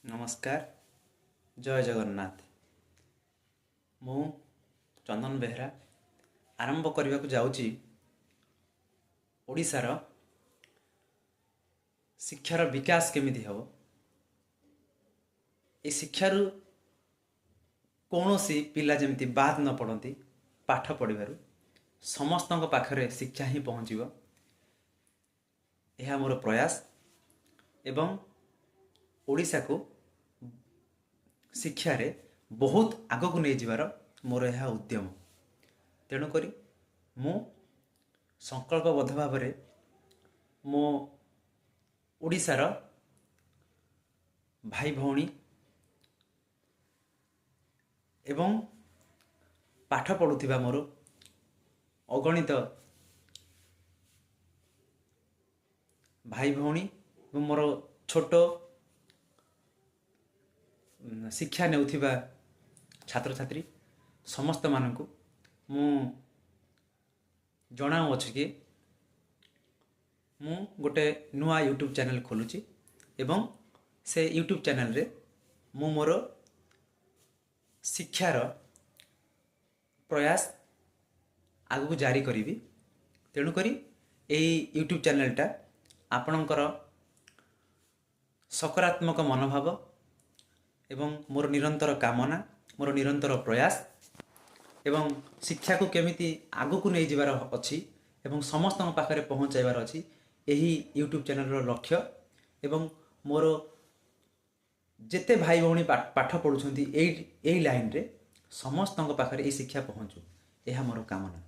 नमस्कार। जय जगन्नाथ। मु चंदन बेहरा आरंभ करने को जाऊँगी ओडिशार शिक्षार विकास केमिति हम ए शिक्षार कौन सी पिला जमती बाद न पड़ती पाठ पढ़िबारु समस्त पाखरे शिक्षा ही पहुँचो यह मोर प्रयास एवं ओडिशा को शिक्षा रे बहुत आग को नहीं जीवार मोर यह उद्यम। तेणुक मु संकल्पबद्ध भाव मो ओडिशार भाई भौणी एवं पाठ पढ़ुथिबा मोर अगणित भाई भौणी एवं मोर छोट शिक्षा नेउथिबा छात्र छात्री समस्त मानकु मु जणाऊ अछि कि मु गोटे नुआ यूट्यूब चैनल खोलुची एवं से यूट्यूब चैनल रे मु मोर शिक्षार प्रयास आगु जारी करी। तेणुक यूट्यूब चैनलटा आपणकर सकारात्मक मनोभाव एवं मोर निरंतर कामना मोर निरंतर प्रयास एवं शिक्षा को केमिति आगु को नहीं जीवार अच्छी एवं समस्त पाखरे पहुँचाइबार अच्छी यही यूट्यूब चैनल लक्ष्य एवं मोर जेते भाई भौणी पाठ पढ़ुछंती एई लाइन रे समस्त पाखरे ए शिक्षा पहुँचू यह मोर कामना।